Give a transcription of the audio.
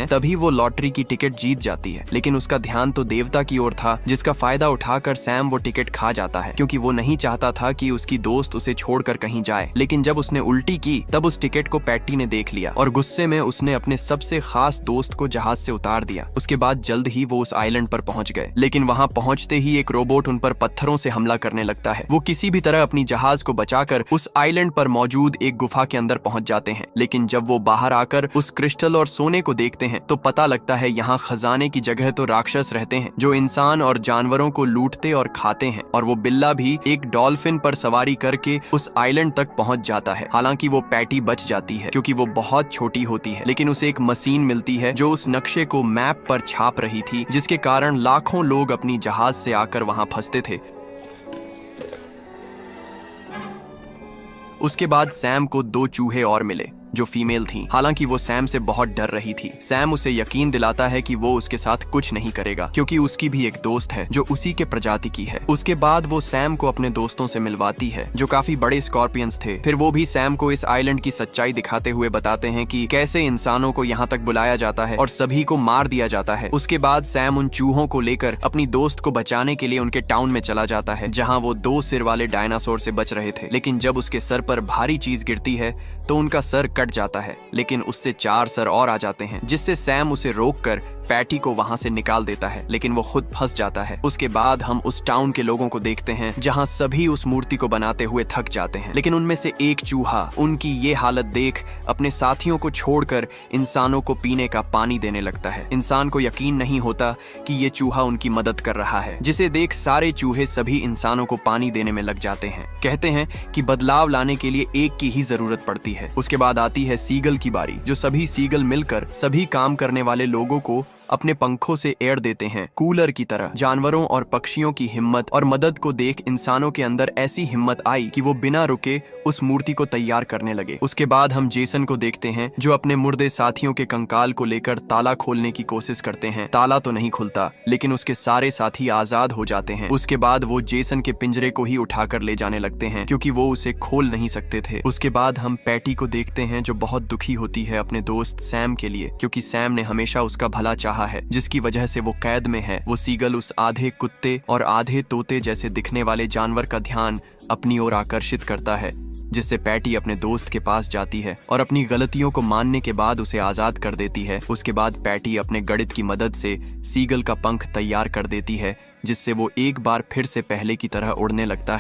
तभी वो लॉटरी की टिकट जीत जाती है। लेकिन उसका ध्यान तो देवता की ओर था, जिसका फायदा उठाकर सैम वो टिकट खा जाता है, क्योंकि वो नहीं चाहता था कि उसकी दोस्त उसे छोड़कर कहीं जाए। लेकिन जब उसने उल्टी की तब उस टिकट को पैटी ने देख लिया और गुस्से में उसने अपने सबसे खास दोस्त को जहाज से उतार दिया। उसके बाद जल्द ही वो उस आइलैंड पर पहुंच गए। लेकिन वहां पहुंचते ही एक रोबोट उन पर पत्थरों से हमला करने लगता है। वो किसी भी तरह अपनी जहाज को बचाकर उस आइलैंड पर मौजूद एक गुफा के अंदर पहुंच जाते हैं। लेकिन जब वो बाहर आकर उस क्रिस्टल और सोने को देखते हैं तो पता लगता है यहाँ खजाने की जगह तो राक्षस रहते हैं, जो इंसान और जानवरों को लूटते और खाते हैं। और वो बिल्ला भी एक डॉल्फिन पर सवारी करके उस आइलैंड तक पहुंच जाता है। हालांकि वो पैटी बच जाती है क्योंकि वो बहुत छोटी होती है, लेकिन उसे एक मशीन मिलती है जो उस नक्शे को मैप पर छाप रही थी, जिसके कारण लाखों लोग अपनी जहाज से आकर वहां फंसते थे। उसके बाद सैम को 2 चूहे और मिले जो फीमेल थी। हालांकि वो सैम से बहुत डर रही थी। सैम उसे यकीन दिलाता है कि वो उसके साथ कुछ नहीं करेगा, क्योंकि उसकी भी एक दोस्त है जो उसी के प्रजाति की है। उसके बाद वो सैम को अपने दोस्तों से मिलवाती है जो काफी बड़े स्कॉर्पियंस थे। फिर वो भी सैम को इस आइलैंड की सच्चाई दिखाते हुए बताते हैं कि कैसे इंसानों को यहाँ तक बुलाया जाता है और सभी को मार दिया जाता है। उसके बाद सैम उन चूहों को लेकर अपनी दोस्त को बचाने के लिए उनके टाउन में चला जाता है, जहाँ वो 2 सिर वाले डायनासोर से बच रहे थे। लेकिन जब उसके सर पर भारी चीज गिरती है तो उनका सर कट जाता है, लेकिन उससे 4 सर और आ जाते हैं, जिससे सैम उसे रोककर पैटी को वहां से निकाल देता है, लेकिन वो खुद फंस जाता है। उसके बाद हम उस टाउन के लोगों को देखते हैं जहां सभी उस मूर्ति को बनाते हुए थक जाते हैं। लेकिन उनमें से एक चूहा उनकी ये हालत देख अपने साथियों को छोड़कर इंसानों को पीने का पानी देने लगता है। इंसान को यकीन नहीं होता कि ये चूहा उनकी मदद कर रहा है, जिसे देख सारे चूहे सभी इंसानों को पानी देने में लग जाते हैं। कहते हैं कि बदलाव लाने के लिए एक की ही जरूरत पड़ती है। उसके बाद आती है सीगल की बारी, जो सभी सीगल मिलकर सभी काम करने वाले लोगों को अपने पंखों से एयर देते हैं कूलर की तरह। जानवरों और पक्षियों की हिम्मत और मदद को देख इंसानों के अंदर ऐसी हिम्मत आई कि वो बिना रुके उस मूर्ति को तैयार करने लगे। उसके बाद हम जेसन को देखते हैं जो अपने मुर्दे साथियों के कंकाल को लेकर ताला खोलने की कोशिश करते हैं। ताला तो नहीं खुलता, लेकिन उसके सारे साथी आजाद हो जाते हैं। उसके बाद वो जेसन के पिंजरे को ही उठाकर ले जाने लगते हैं, क्योंकि वो उसे खोल नहीं सकते थे। उसके बाद हम पैटी को देखते हैं जो बहुत दुखी होती है अपने दोस्त सैम के लिए, क्योंकि सैम ने हमेशा उसका भला चाहा है, जिसकी वजह से वो कैद में है। वो सीगल उस आधे कुत्ते और आधे तोते जैसे दिखने वाले जानवर का ध्यान अपनी ओर आकर्षित करता है, जिससे पैटी अपने दोस्त के पास जाती है और अपनी गलतियों को मानने के बाद उसे आजाद कर देती है। उसके बाद पैटी अपने गणित की मदद से सीगल का पंख तैयार कर देती है, जिससे वो एक बार फिर से पहले की तरह उड़ने लगता है।